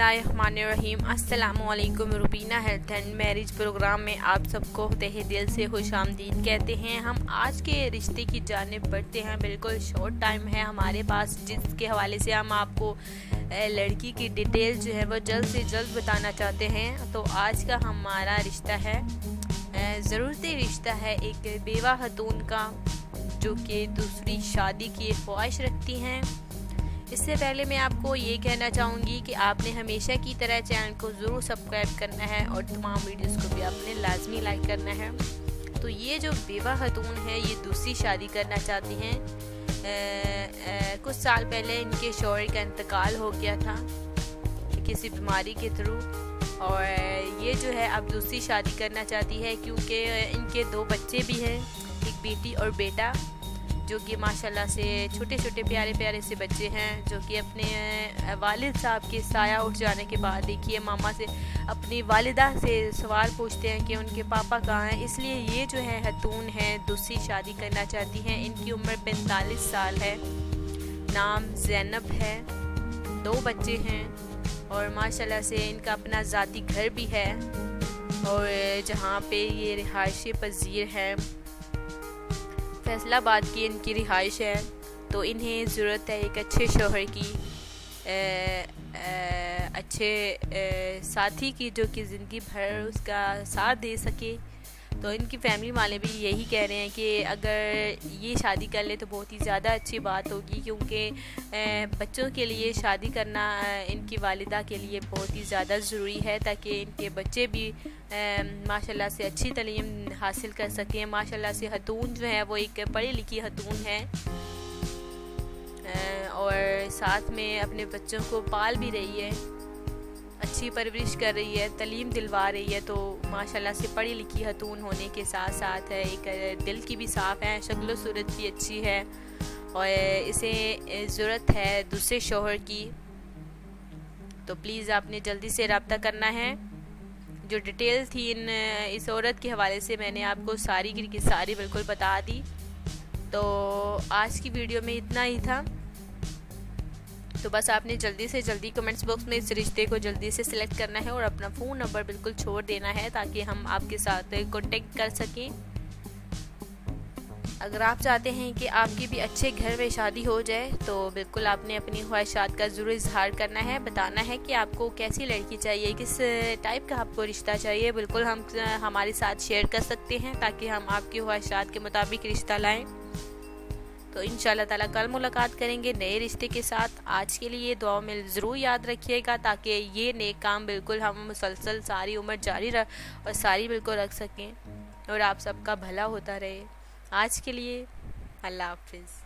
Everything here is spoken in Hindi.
बिस्मिल्लाहिर्रहमानिर्रहीम। अस्सलामुअलैकुम। Rubina health and marriage programme में आप सबको तहे दिल से खुशामदीद कहते हैं। हम आज के रिश्ते की जानिब बढ़ते हैं। बिल्कुल शॉर्ट टाइम है हमारे पास, जिसके हवाले से हम आपको लड़की की डिटेल जो है वो जल्द से जल्द बताना चाहते हैं। तो आज का हमारा रिश्ता है ज़रूरती रिश्ता है एक बेवा खतून का, जो कि दूसरी शादी की ख्वाहिश रखती हैं। इससे पहले मैं आपको ये कहना चाहूँगी कि आपने हमेशा की तरह चैनल को ज़रूर सब्सक्राइब करना है और तमाम वीडियोस को भी आपने लाजमी लाइक करना है। तो ये जो बेवा खतून है ये दूसरी शादी करना चाहती हैं। कुछ साल पहले इनके शौहर का इंतकाल हो गया था किसी बीमारी के थ्रू, और ये जो है अब दूसरी शादी करना चाहती है क्योंकि इनके 2 बच्चे भी हैं, एक बेटी और बेटा, जो कि माशाल्लाह से छोटे छोटे प्यारे प्यारे से बच्चे हैं, जो कि अपने वालिद साहब के साया उठ जाने के बाद देखिए मामा से अपनी वालिदा से सवाल पूछते हैं कि उनके पापा कहाँ हैं। इसलिए ये जो है खतून है दूसरी शादी करना चाहती हैं। इनकी उम्र 45 साल है, नाम ज़ैनब है, 2 बच्चे हैं और माशाल्लाह से इनका अपना ज़ाती घर भी है, और जहाँ पे ये रिहायशी पजीर है, फैसलाबाद की इनकी रिहाइश है। तो इन्हें ज़रूरत है एक अच्छे शौहर की, अच्छे साथी की, जो कि ज़िंदगी भर उसका साथ दे सके। तो इनकी फैमिली वाले भी यही कह रहे हैं कि अगर ये शादी कर ले तो बहुत ही ज़्यादा अच्छी बात होगी, क्योंकि बच्चों के लिए शादी करना इनकी वालिदा के लिए बहुत ही ज़्यादा ज़रूरी है, ताकि इनके बच्चे भी माशाल्लाह से अच्छी तालीम हासिल कर सकें। माशाल्लाह से खतून जो है वो एक पढ़ी लिखी खतून है और साथ में अपने बच्चों को पाल भी रही है, अच्छी परवरिश कर रही है, तालीम दिलवा रही है। तो माशाल्लाह से पढ़ी लिखी खतून होने के साथ साथ है एक दिल की भी साफ़ है, शक्ल सूरत भी अच्छी है, और इसे ज़रूरत है दूसरे शौहर की। तो प्लीज़ आपने जल्दी से रब्ता करना है। जो डिटेल थी इस औरत के हवाले से मैंने आपको सारी की सारी बिल्कुल बता दी। तो आज की वीडियो में इतना ही था। तो बस आपने जल्दी से जल्दी कमेंट्स बॉक्स में इस रिश्ते को जल्दी से सिलेक्ट करना है और अपना फ़ोन नंबर बिल्कुल छोड़ देना है, ताकि हम आपके साथ कांटेक्ट कर सकें। अगर आप चाहते हैं कि आपकी भी अच्छे घर में शादी हो जाए, तो बिल्कुल आपने अपनी ख्वाहिशात का ज़रूर इजहार करना है, बताना है कि आपको कैसी लड़की चाहिए, किस टाइप का आपको रिश्ता चाहिए। बिल्कुल हम हमारे साथ शेयर कर सकते हैं, ताकि हम आपकी ख्वाहिशात के मुताबिक रिश्ता लाएं। तो इंशाल्लाह ताला कल मुलाकात करेंगे नए रिश्ते के साथ। आज के लिए दुआ में ज़रूर याद रखिएगा, ताकि ये नेक काम बिल्कुल हम मुसलसल सारी उम्र जारी और सारी बिल्कुल रख सकें और आप सबका भला होता रहे। आज के लिए अल्लाह हाफिज़।